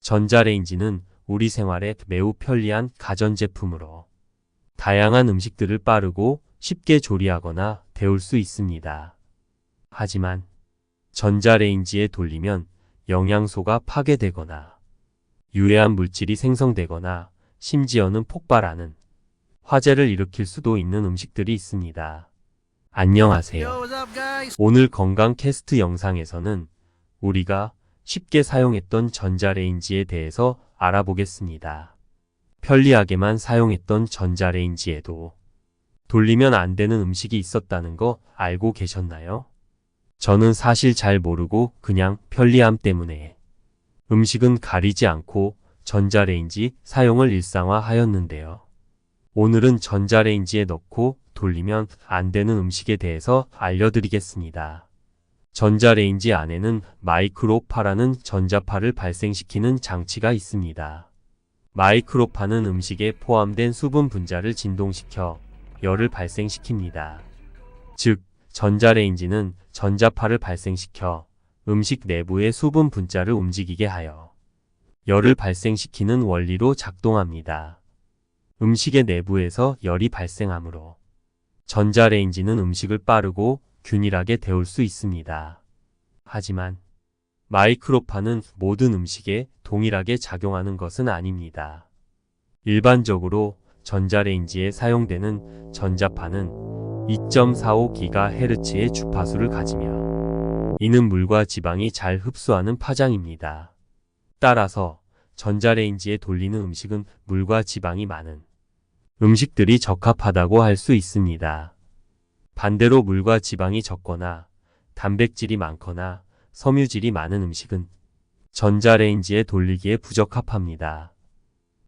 전자레인지는 우리 생활에 매우 편리한 가전제품으로 다양한 음식들을 빠르고 쉽게 조리하거나 데울 수 있습니다. 하지만 전자레인지에 돌리면 영양소가 파괴되거나 유해한 물질이 생성되거나 심지어는 폭발하는 화재를 일으킬 수도 있는 음식들이 있습니다. 안녕하세요. 오늘 건강 캐스트 영상에서는 우리가 쉽게 사용했던 전자레인지에 대해서 알아보겠습니다. 편리하게만 사용했던 전자레인지에도 돌리면 안 되는 음식이 있었다는 거 알고 계셨나요? 저는 사실 잘 모르고 그냥 편리함 때문에 음식은 가리지 않고 전자레인지 사용을 일상화하였는데요. 오늘은 전자레인지에 넣고 돌리면 안 되는 음식에 대해서 알려드리겠습니다. 전자레인지 안에는 마이크로파라는 전자파를 발생시키는 장치가 있습니다. 마이크로파는 음식에 포함된 수분 분자를 진동시켜 열을 발생시킵니다. 즉, 전자레인지는 전자파를 발생시켜 음식 내부의 수분 분자를 움직이게 하여 열을 발생시키는 원리로 작동합니다. 음식의 내부에서 열이 발생하므로 전자레인지는 음식을 빠르고 균일하게 데울 수 있습니다. 하지만 마이크로파는 모든 음식에 동일하게 작용하는 것은 아닙니다. 일반적으로 전자레인지에 사용되는 전자파는 2.45GHz의 주파수를 가지며 이는 물과 지방이 잘 흡수하는 파장입니다. 따라서 전자레인지에 돌리는 음식은 물과 지방이 많은 음식들이 적합하다고 할 수 있습니다. 반대로 물과 지방이 적거나 단백질이 많거나 섬유질이 많은 음식은 전자레인지에 돌리기에 부적합합니다.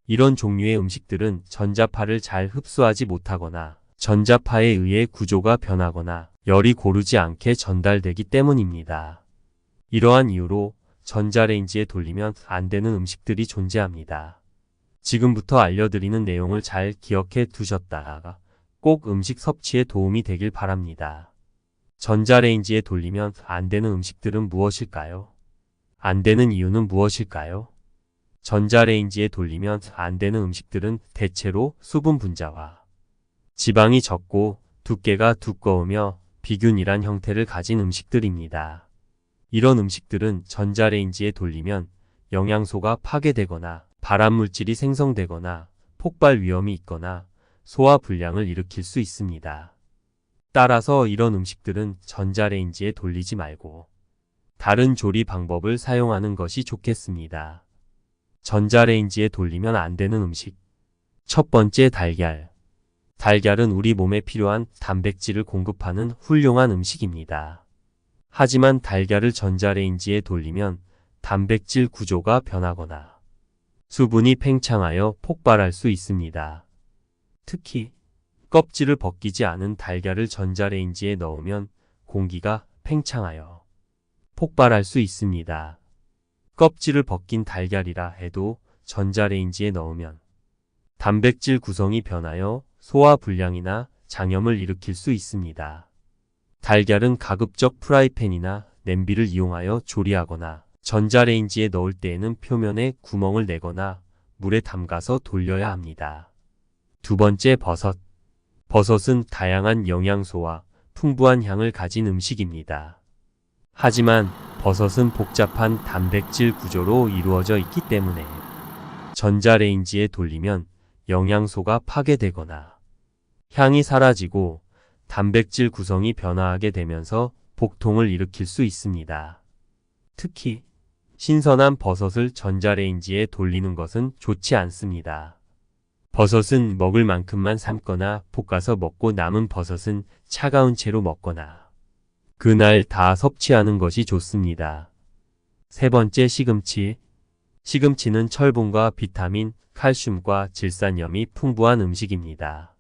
이런 종류의 음식들은 전자파를 잘 흡수하지 못하거나 전자파에 의해 구조가 변하거나 열이 고르지 않게 전달되기 때문입니다. 이러한 이유로 전자레인지에 돌리면 안 되는 음식들이 존재합니다. 지금부터 알려드리는 내용을 잘 기억해 두셨다가 꼭 음식 섭취에 도움이 되길 바랍니다. 전자레인지에 돌리면 안 되는 음식들은 무엇일까요? 안 되는 이유는 무엇일까요? 전자레인지에 돌리면 안 되는 음식들은 대체로 수분 분자와 지방이 적고 두께가 두꺼우며 비균일한 형태를 가진 음식들입니다. 이런 음식들은 전자레인지에 돌리면 영양소가 파괴되거나 발암물질이 생성되거나 폭발 위험이 있거나 소화 불량을 일으킬 수 있습니다. 따라서 이런 음식들은 전자레인지에 돌리지 말고 다른 조리 방법을 사용하는 것이 좋겠습니다. 전자레인지에 돌리면 안 되는 음식. 첫 번째, 달걀. 달걀은 우리 몸에 필요한 단백질을 공급하는 훌륭한 음식입니다. 하지만 달걀을 전자레인지에 돌리면 단백질 구조가 변하거나 수분이 팽창하여 폭발할 수 있습니다. 특히 껍질을 벗기지 않은 달걀을 전자레인지에 넣으면 공기가 팽창하여 폭발할 수 있습니다. 껍질을 벗긴 달걀이라 해도 전자레인지에 넣으면 단백질 구성이 변하여 소화 불량이나 장염을 일으킬 수 있습니다. 달걀은 가급적 프라이팬이나 냄비를 이용하여 조리하거나 전자레인지에 넣을 때에는 표면에 구멍을 내거나 물에 담가서 돌려야 합니다. 두 번째, 버섯. 버섯은 다양한 영양소와 풍부한 향을 가진 음식입니다. 하지만 버섯은 복잡한 단백질 구조로 이루어져 있기 때문에 전자레인지에 돌리면 영양소가 파괴되거나 향이 사라지고 단백질 구성이 변화하게 되면서 복통을 일으킬 수 있습니다. 특히 신선한 버섯을 전자레인지에 돌리는 것은 좋지 않습니다. 버섯은 먹을 만큼만 삶거나 볶아서 먹고 남은 버섯은 차가운 채로 먹거나 그날 다 섭취하는 것이 좋습니다. 세 번째, 시금치. 시금치는 철분과 비타민, 칼슘과 질산염이 풍부한 음식입니다.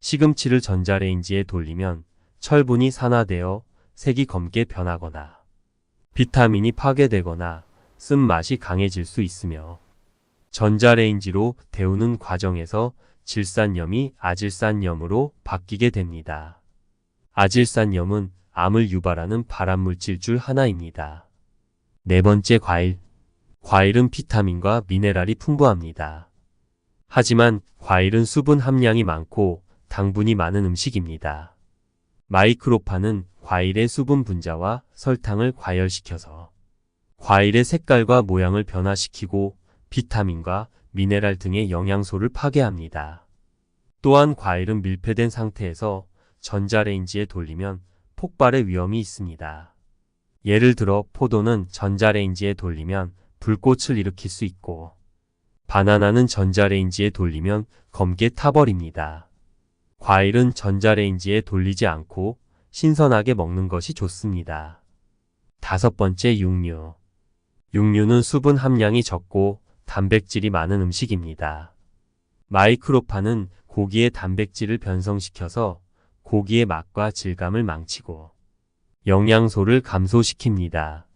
시금치를 전자레인지에 돌리면 철분이 산화되어 색이 검게 변하거나 비타민이 파괴되거나 쓴맛이 강해질 수 있으며 전자레인지로 데우는 과정에서 질산염이 아질산염으로 바뀌게 됩니다. 아질산염은 암을 유발하는 발암물질 중 하나입니다. 네 번째, 과일. 과일은 비타민과 미네랄이 풍부합니다. 하지만 과일은 수분 함량이 많고 당분이 많은 음식입니다. 마이크로파는 과일의 수분 분자와 설탕을 과열시켜서 과일의 색깔과 모양을 변화시키고 비타민과 미네랄 등의 영양소를 파괴합니다. 또한 과일은 밀폐된 상태에서 전자레인지에 돌리면 폭발의 위험이 있습니다. 예를 들어 포도는 전자레인지에 돌리면 불꽃을 일으킬 수 있고 바나나는 전자레인지에 돌리면 검게 타버립니다. 과일은 전자레인지에 돌리지 않고 신선하게 먹는 것이 좋습니다. 5번째, 육류. 육류는 수분 함량이 적고 단백질이 많은 음식입니다. 마이크로파는 고기의 단백질을 변성시켜서 고기의 맛과 질감을 망치고 영양소를 감소시킵니다.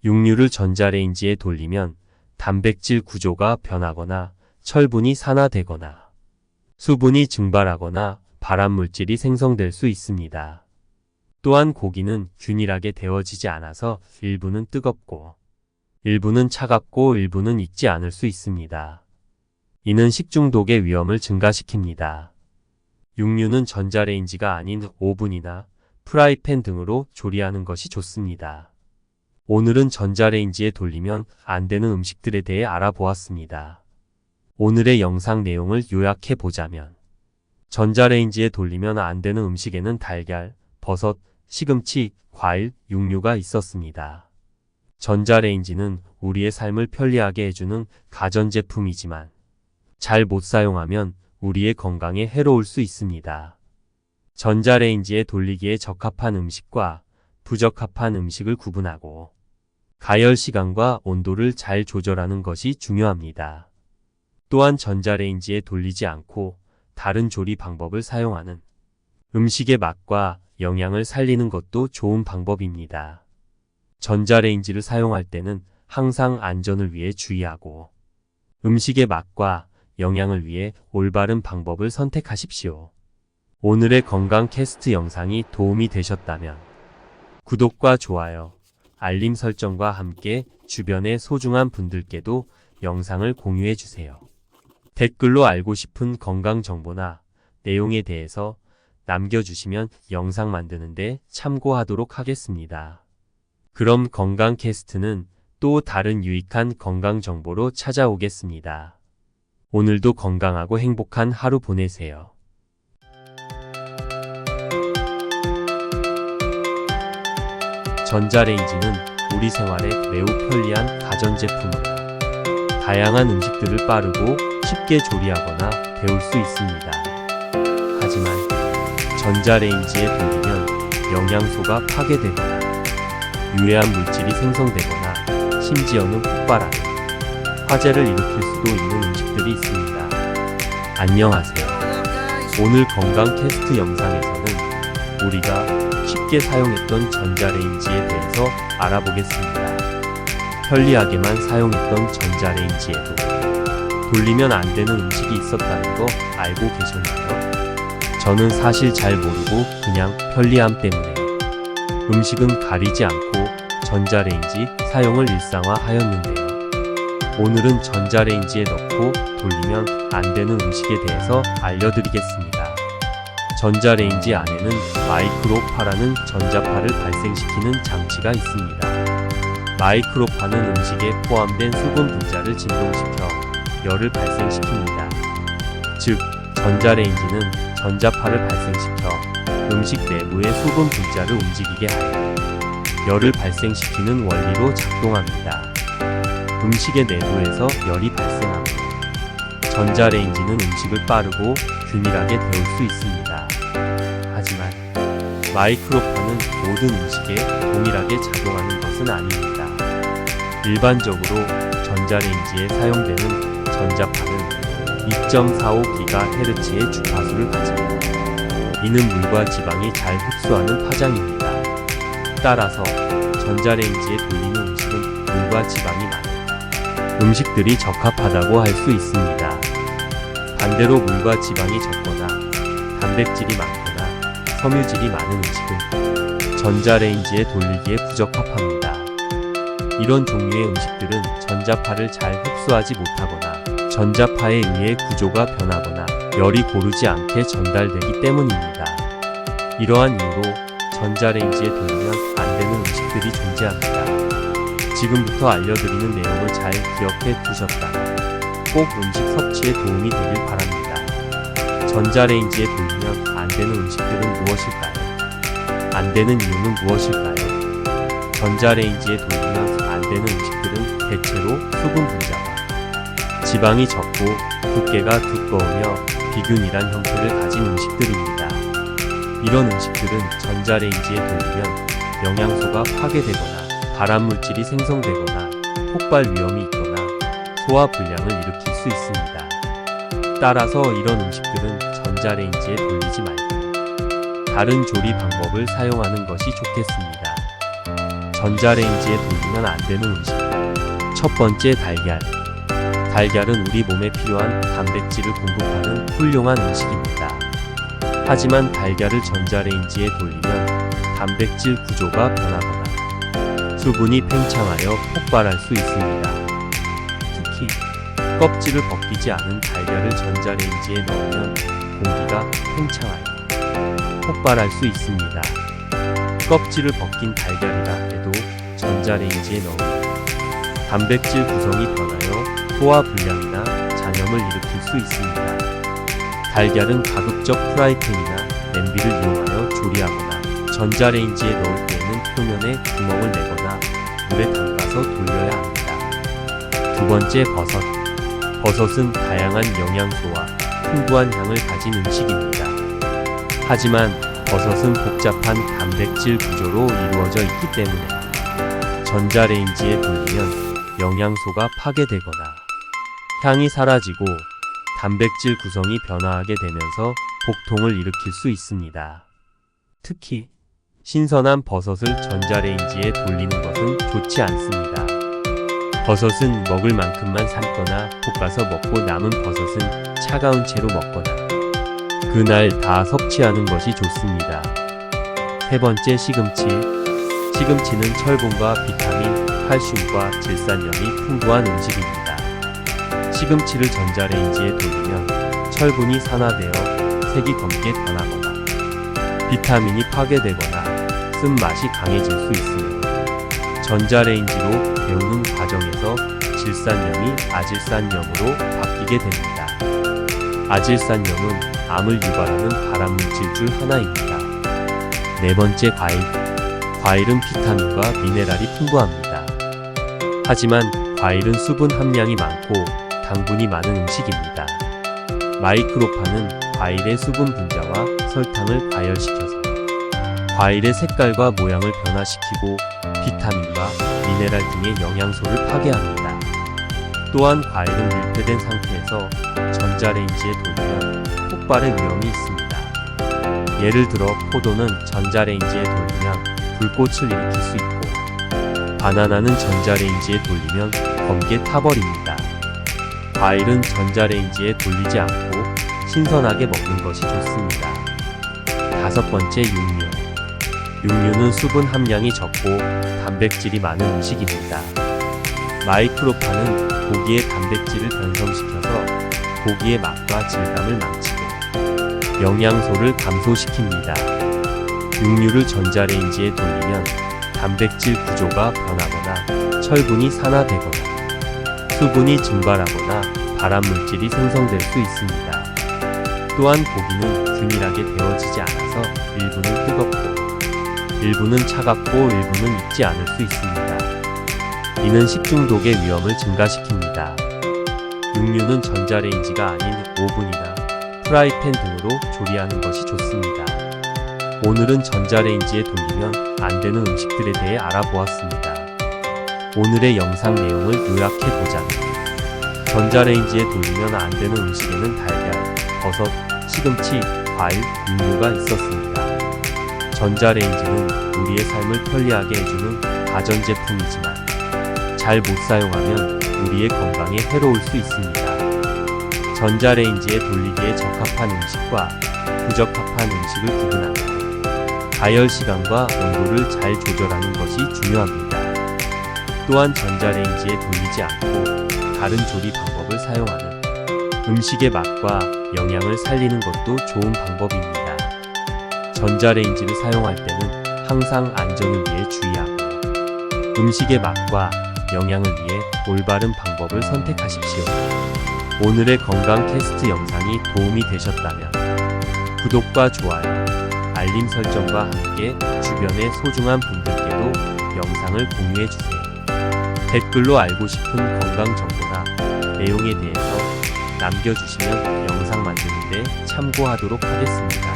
육류를 전자레인지에 돌리면 단백질 구조가 변하거나 철분이 산화되거나 수분이 증발하거나 발암물질이 생성될 수 있습니다. 또한 고기는 균일하게 데워지지 않아서 일부는 뜨겁고 일부는 차갑고 일부는 익지 않을 수 있습니다. 이는 식중독의 위험을 증가시킵니다. 육류는 전자레인지가 아닌 오븐이나 프라이팬 등으로 조리하는 것이 좋습니다. 오늘은 전자레인지에 돌리면 안 되는 음식들에 대해 알아보았습니다. 오늘의 영상 내용을 요약해 보자면 전자레인지에 돌리면 안 되는 음식에는 달걀, 버섯, 시금치, 과일, 육류가 있었습니다. 전자레인지는 우리의 삶을 편리하게 해주는 가전제품이지만 잘 못 사용하면 우리의 건강에 해로울 수 있습니다. 전자레인지에 돌리기에 적합한 음식과 부적합한 음식을 구분하고 가열 시간과 온도를 잘 조절하는 것이 중요합니다. 또한 전자레인지에 돌리지 않고 다른 조리 방법을 사용하는 음식의 맛과 영양을 살리는 것도 좋은 방법입니다. 전자레인지를 사용할 때는 항상 안전을 위해 주의하고 음식의 맛과 영양을 위해 올바른 방법을 선택하십시오. 오늘의 건강 캐스트 영상이 도움이 되셨다면 구독과 좋아요, 알림 설정과 함께 주변의 소중한 분들께도 영상을 공유해 주세요. 댓글로 알고 싶은 건강 정보나 내용에 대해서 남겨주시면 영상 만드는데 참고하도록 하겠습니다. 그럼 건강 캐스트는 또 다른 유익한 건강 정보로 찾아오겠습니다. 오늘도 건강하고 행복한 하루 보내세요. 전자레인지는 우리 생활에 매우 편리한 가전제품으로 다양한 음식들을 빠르고 쉽게 조리하거나 데울 수 있습니다. 하지만 전자레인지에 돌리면 영양소가 파괴되거나 유해한 물질이 생성되거나 심지어는 폭발하는 화재를 일으킬 수도 있는 음식들이 있습니다. 안녕하세요. 오늘 건강 캐스트 영상에서는 우리가 쉽게 사용했던 전자레인지에 대해서 알아보겠습니다. 편리하게만 사용했던 전자레인지에도 돌리면 안 되는 음식이 있었다는 거 알고 계셨나요? 저는 사실 잘 모르고 그냥 편리함 때문에 음식은 가리지 않고 전자레인지 사용을 일상화하였는데요. 오늘은 전자레인지에 넣고 돌리면 안 되는 음식에 대해서 알려드리겠습니다. 전자레인지 안에는 마이크로파라는 전자파를 발생시키는 장치가 있습니다. 마이크로파는 음식에 포함된 수분 분자를 진동시켜 열을 발생시킵니다. 즉, 전자레인지는 전자파를 발생시켜 음식 내부의 수분 분자를 움직이게 하여 열을 발생시키는 원리로 작동합니다. 음식의 내부에서 열이 발생합니다. 전자레인지는 음식을 빠르고 균일하게 데울 수 있습니다. 하지만 마이크로파는 모든 음식에 동일하게 작용하는 것은 아닙니다. 일반적으로 전자레인지에 사용되는 전자파는 2.45GHz의 주파수를 가집니다. 이는 물과 지방이 잘 흡수하는 파장입니다. 따라서 전자레인지에 돌리는 음식은 물과 지방이 많은 음식들이 적합하다고 할 수 있습니다. 반대로 물과 지방이 적거나 단백질이 많거나 섬유질이 많은 음식은 전자레인지에 돌리기에 부적합합니다. 이런 종류의 음식들은 전자파를 잘 흡수하지 못하거나 전자파에 의해 구조가 변하거나 열이 고르지 않게 전달되기 때문입니다. 이러한 이유로 전자레인지에 돌리면 안 되는 음식들이 존재합니다. 지금부터 알려드리는 내용을 잘 기억해 두셨다가 꼭 음식 섭취에 도움이 되길 바랍니다. 전자레인지에 돌리면 안 되는 음식들은 무엇일까요? 안 되는 이유는 무엇일까요? 전자레인지에 돌리면 안 되는 음식들은 대체로 수분 분자와 지방이 적고 두께가 두꺼우며 비균이란 형태를 가진 음식들입니다. 이런 음식들은 전자레인지에 돌리면 영양소가 파괴되거나 발암물질이 생성되거나 폭발 위험이 있거나 소화 불량을 일으킬 수 있습니다. 따라서 이런 음식들은 전자레인지에 돌리지 말고 다른 조리 방법을 사용하는 것이 좋겠습니다. 전자레인지에 돌리면 안 되는 음식. 첫 번째, 달걀. 달걀은 우리 몸에 필요한 단백질을 공급하는 훌륭한 음식입니다. 하지만 달걀을 전자레인지에 돌리면 단백질 구조가 변하거나 수분이 팽창하여 폭발할 수 있습니다. 특히 껍질을 벗기지 않은 달걀을 전자레인지에 넣으면 공기가 팽창하여 폭발할 수 있습니다. 껍질을 벗긴 달걀이라 해도 전자레인지에 넣으면 단백질 구성이 변하여 소화 불량이나 잔염을 일으킬 수 있습니다. 달걀은 가급적 프라이팬이나 냄비를 이용하여 조리하거나 전자레인지에 넣을 때에는 표면에 구멍을 내거나 물에 담가서 돌려야 합니다. 두 번째, 버섯. 버섯은 다양한 영양소와 풍부한 향을 가진 음식입니다. 하지만 버섯은 복잡한 단백질 구조로 이루어져 있기 때문에 전자레인지에 돌리면 영양소가 파괴되거나 향이 사라지고 단백질 구성이 변화하게 되면서 복통을 일으킬 수 있습니다. 특히 신선한 버섯을 전자레인지에 돌리는 것은 좋지 않습니다. 버섯은 먹을 만큼만 삶거나 볶아서 먹고 남은 버섯은 차가운 채로 먹거나 그날 다 섭취하는 것이 좋습니다. 세 번째, 시금치. 시금치는 철분과 비타민, 칼슘과 질산염이 풍부한 음식입니다. 시금치를 전자레인지에 돌리면 철분이 산화되어 색이 검게 변하거나 비타민이 파괴되거나 쓴맛이 강해질 수 있으며 전자레인지로 데우는 과정에서 질산염이 아질산염으로 바뀌게 됩니다. 아질산염은 암을 유발하는 발암물질 중 하나입니다. 네 번째, 과일. 과일은 비타민과 미네랄이 풍부합니다. 하지만 과일은 수분 함량이 많고 당분이 많은 음식입니다. 마이크로파는 과일의 수분 분자와 설탕을 과열시켜서 과일의 색깔과 모양을 변화시키고 비타민과 미네랄 등의 영양소를 파괴합니다. 또한 과일은 밀폐된 상태에서 전자레인지에 돌리면 폭발의 위험이 있습니다. 예를 들어 포도는 전자레인지에 돌리면 불꽃을 일으킬 수 있고 바나나는 전자레인지에 돌리면 검게 타버립니다. 과일은 전자레인지에 돌리지 않고 신선하게 먹는 것이 좋습니다. 다섯 번째, 육류. 육류는 수분 함량이 적고 단백질이 많은 음식입니다. 마이크로파는 고기의 단백질을 변성시켜서 고기의 맛과 질감을 망치고 영양소를 감소시킵니다. 육류를 전자레인지에 돌리면 단백질 구조가 변하거나 철분이 산화되거나 수분이 증발하거나 발암물질이 생성될 수 있습니다. 또한 고기는 균일하게 데워지지 않아서 일부는 뜨겁고 일부는 차갑고 일부는 익지 않을 수 있습니다. 이는 식중독의 위험을 증가시킵니다. 육류는 전자레인지가 아닌 오븐이나 프라이팬 등으로 조리하는 것이 좋습니다. 오늘은 전자레인지에 돌리면 안 되는 음식들에 대해 알아보았습니다. 오늘의 영상 내용을 요약해보자면 전자레인지에 돌리면 안 되는 음식에는 달걀, 버섯, 시금치, 과일, 육류가 있었습니다. 전자레인지는 우리의 삶을 편리하게 해주는 가전제품이지만 잘 못 사용하면 우리의 건강에 해로울 수 있습니다. 전자레인지에 돌리기에 적합한 음식과 부적합한 음식을 구분하고 가열 시간과 온도를 잘 조절하는 것이 중요합니다. 또한 전자레인지에 돌리지 않고 다른 조리 방법을 사용하는 음식의 맛과 영양을 살리는 것도 좋은 방법입니다. 전자레인지를 사용할 때는 항상 안전을 위해 주의하고 음식의 맛과 영양을 위해 올바른 방법을 선택하십시오. 오늘의 건강 캐스트 영상이 도움이 되셨다면 구독과 좋아요, 알림 설정과 함께 주변의 소중한 분들께도 영상을 공유해주세요. 댓글로 알고 싶은 건강 정보나 내용에 대해서 남겨주시면 영상 만드는데 참고하도록 하겠습니다.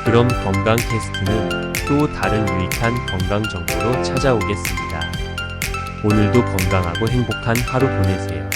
그럼 건강 캐스트는 또 다른 유익한 건강 정보로 찾아오겠습니다. 오늘도 건강하고 행복한 하루 보내세요.